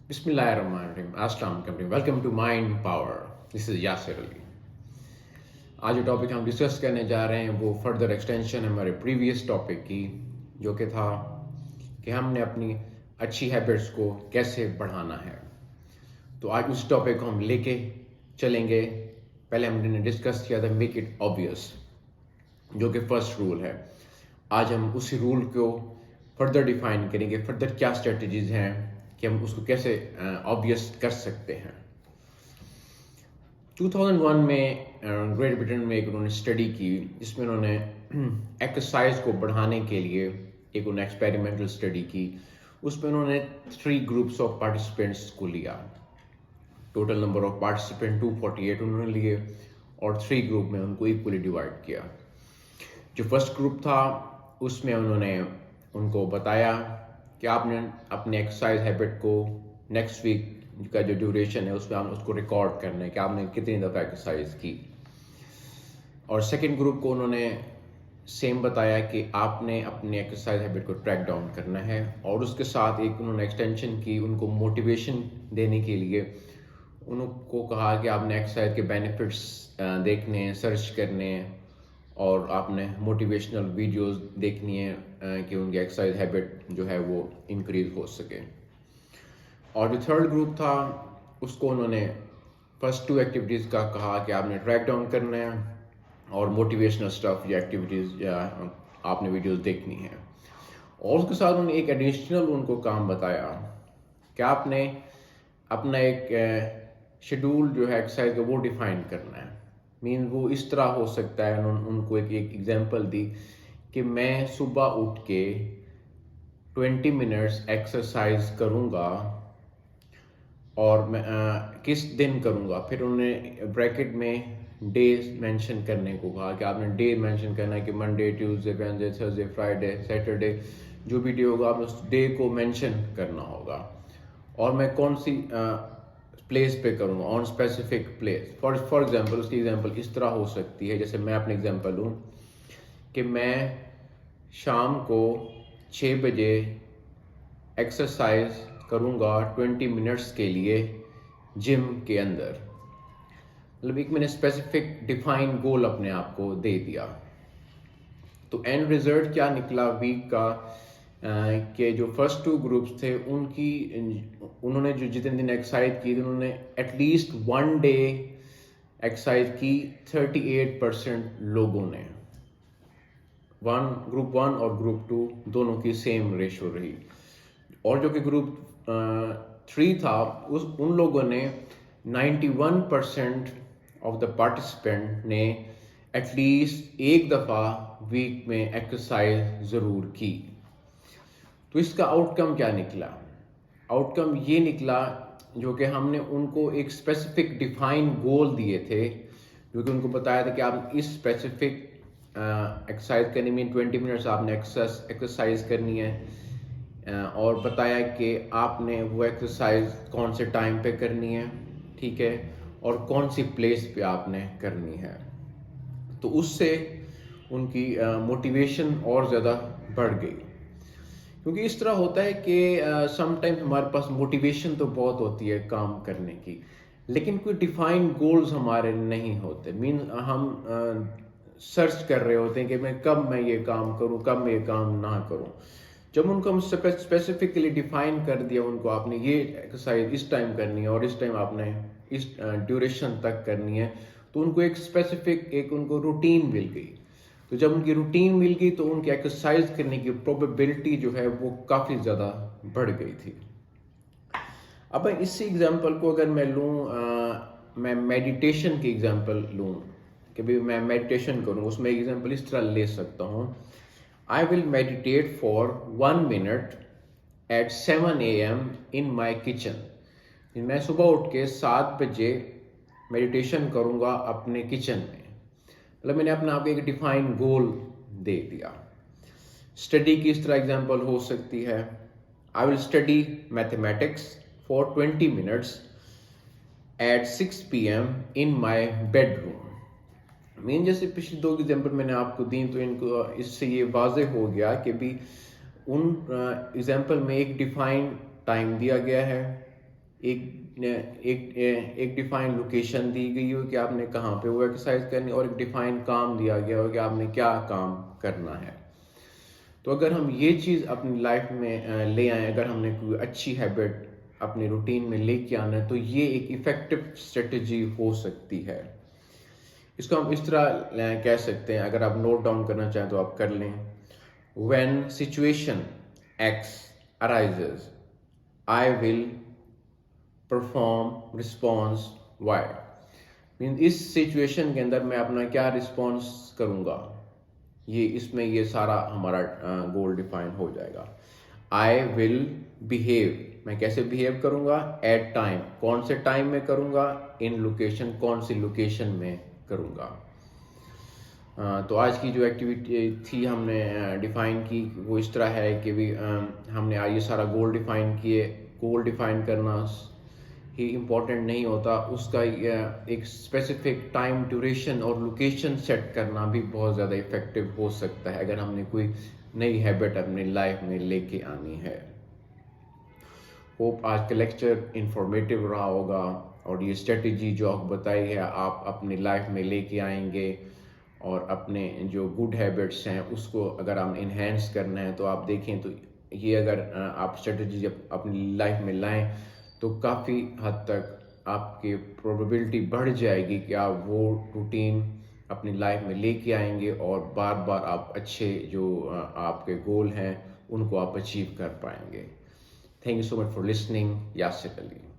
Bismillahirrahmanirrahim. Assalamu alaikum. Welcome to Mind Power. This is Yasir Ali. आज जो topic हम discuss करने जा रहे हैं वो फर्दर एक्सटेंशन है हमारे प्रीवियस टॉपिक की, जो कि था कि हमने अपनी अच्छी हैबिट्स को कैसे बढ़ाना है. तो आज उस टॉपिक को हम लेके चलेंगे. पहले हमने डिस्कस किया था मेक इट ऑब्वियस, जो कि फर्स्ट रूल है. आज हम उसी रूल को फर्दर डिफाइन करेंगे, फर्दर क्या स्ट्रेटजीज हैं कि हम उसको कैसे ऑब्वियस कर सकते हैं. 2001 में ग्रेट ब्रिटेन में एक उन्होंने स्टडी की, जिसमें उन्होंने एक्सरसाइज को बढ़ाने के लिए एक उन्होंने एक्सपेरिमेंटल स्टडी की. उसमें उन्होंने 3 ग्रुप्स ऑफ पार्टिसिपेंट्स को लिया. टोटल नंबर ऑफ पार्टिसिपेंट 248 उन्होंने लिए और 3 ग्रुप में उनको इक्वली डिवाइड किया. जो फर्स्ट ग्रुप था उसमें उन्होंने उनको बताया कि आपने अपने एक्सरसाइज हैबिट को नेक्स्ट वीक का जो ड्यूरेशन है उसमें आपने उसको रिकॉर्ड करना है कि आपने कितनी दफ़ा एक्सरसाइज की. और सेकंड ग्रुप को उन्होंने सेम बताया कि आपने अपने एक्सरसाइज हैबिट को ट्रैक डाउन करना है. और उसके साथ एक उन्होंने एक्सटेंशन की, उनको मोटिवेशन देने के लिए उनको कहा कि आपने एक्सरसाइज के बेनिफिट्स देखने हैं, सर्च करने हैं और आपने मोटिवेशनल वीडियोस देखनी है कि उनकी एक्सरसाइज हैबिट जो है वो इंक्रीज हो सके. और जो थर्ड ग्रुप था उसको उन्होंने फर्स्ट 2 एक्टिविटीज़ का कहा कि आपने ट्रैक डाउन करना है और मोटिवेशनल स्टफ या एक्टिविटीज़ या आपने वीडियोस देखनी है. और उसके साथ उन्होंने एक एडिशनल उनको काम बताया कि आपने अपना एक शेड्यूल जो है एक्सरसाइज का वो डिफाइन करना है. मीन वो इस तरह हो सकता है, उनको एक एग्जांपल दी कि मैं सुबह उठ के 20 मिनट्स एक्सरसाइज करूँगा और मैं किस दिन करूँगा. फिर उन्होंने ब्रैकेट में डेज मेंशन करने को कहा कि आपने डे मेंशन करना है कि Monday, Tuesday, Wednesday, Thursday, Friday, Saturday, जो भी डे होगा आपने उस डे को मेंशन करना होगा. और मैं कौन सी प्लेस पे करूँगा, on specific place. For example उसकी एग्जांपल इस तरह हो सकती है, जैसे मैं अपने एग्जांपल लूँ कि मैं शाम को 6 बजे एक्सरसाइज करूँगा 20 मिनट्स के लिए जिम के अंदर. मतलब एक मैंने स्पेसिफिक डिफाइन गोल अपने आप को दे दिया. तो एंड रिजल्ट क्या निकला वीक का कि जो फर्स्ट 2 ग्रुप्स थे उन्होंने जो जितने दिन एक्सरसाइज की थी उन्होंने एटलीस्ट 1 डे एक्सरसाइज की 38% लोगों ने. ग्रुप 1 और ग्रुप 2 दोनों की सेम रेशो रही. और जो कि ग्रुप 3 था उन लोगों ने 91% ऑफ द पार्टिसिपेंट ने एटलीस्ट एक दफ़ा वीक में एक्सरसाइज ज़रूर की. तो इसका आउटकम क्या निकला? आउटकम ये निकला जो कि हमने उनको एक स्पेसिफिक डिफाइन गोल दिए थे, जो कि उनको बताया था कि आप इस स्पेसिफिक एक्सरसाइज करने में 20 मिनट्स आपने एक्सरसाइज करनी है. और बताया कि आपने वो एक्सरसाइज कौन से टाइम पे करनी है, ठीक है, और कौन सी प्लेस पे आपने करनी है. तो उससे उनकी मोटिवेशन और ज़्यादा बढ़ गई. क्योंकि इस तरह होता है कि समटाइम्स हमारे पास मोटिवेशन तो बहुत होती है काम करने की, लेकिन कोई डिफाइंड गोल्स हमारे नहीं होते. मीन हम सर्च कर रहे होते हैं कि मैं ये काम करूं, कब मैं ये काम ना करूं. जब उनको हम स्पेसिफिकली डिफाइन कर दिया, उनको आपने ये एक्सरसाइज इस टाइम करनी है और इस टाइम आपने इस ड्यूरेशन तक करनी है, तो उनको एक स्पेसिफिक एक उनको रूटीन मिल गई. तो जब उनकी रूटीन मिल गई तो उनकी एक्सरसाइज करने की प्रोबेबिलिटी जो है वो काफ़ी ज़्यादा बढ़ गई थी. अब इसी एग्जांपल को अगर मैं लूँ, मैं मेडिटेशन की एग्जांपल लूँ कि भाई मैं मेडिटेशन करूँ, उसमें एग्जांपल इस तरह ले सकता हूँ. I will meditate for 1 minute at 7 AM in my kitchen. मैं सुबह उठ के 7 बजे मेडिटेशन करूँगा अपने किचन में. मतलब मैंने अपने आप को एक डिफाइन गोल दे दिया. स्टडी की इस तरह एग्जांपल हो सकती है. I will study mathematics for 20 minutes at 6 PM in my bedroom. Mean जैसे पिछले 2 एग्जांपल मैंने आपको दी, तो इनको इससे ये वाज़ेह हो गया कि भी उन एग्जांपल में एक डिफाइन टाइम दिया गया है एक डिफाइन लोकेशन दी गई हो कि आपने कहाँ पे वो एक्सरसाइज करनी, और एक डिफाइन काम दिया गया हो कि आपने क्या काम करना है। तो अगर हम ये चीज़ अपनी लाइफ में ले आए, अगर हमने कोई अच्छी हैबिट अपनी रूटीन में लेके आना है, तो ये एक इफ़ेक्टिव स्ट्रेटजी हो सकती है। इसको हम इस तरह कह सकते हैं, अगर आप नोट डाउन करना चाहें तो आप कर लें। When situation X arises, I will perform response Y। Mean इस सिचुएशन के अंदर मैं अपना क्या रिस्पॉन्स करूँगा, ये इसमें ये सारा हमारा गोल डिफाइन हो जाएगा। आई विल बिहेव, मैं कैसे बिहेव करूँगा, एट टाइम, कौन से टाइम में करूँगा, इन लोकेशन, कौन सी लोकेशन में करूँगा। तो आज की जो एक्टिविटी थी हमने डिफ़ाइन की, वो इस तरह है कि भी हमने आज ये सारा गोल डिफ़ाइन किए। गोल डिफ़ाइन करना ही इम्पोर्टेंट नहीं होता, उसका एक स्पेसिफिक टाइम ड्यूरेशन और लोकेशन सेट करना भी बहुत ज़्यादा इफ़ेक्टिव हो सकता है अगर हमने कोई नई हैबिट अपनी लाइफ में लेके आनी है। होप आज का लेक्चर इंफॉर्मेटिव रहा होगा, और ये स्ट्रेटजी जो आपको बताई है आप अपनी लाइफ में लेके आएंगे, और अपने जो गुड हैबिट्स हैं उसको अगर हम इन्हेंस करना है तो आप देखें तो ये अगर आप स्ट्रेटजी जब अपनी लाइफ में लाएं तो काफ़ी हद तक आपकी प्रोबेबिलिटी बढ़ जाएगी कि आप वो रूटीन अपनी लाइफ में लेके आएंगे, और बार बार आप अच्छे जो आपके गोल हैं उनको आप अचीव कर पाएंगे। Thank you so much for listening. Yasir Ali.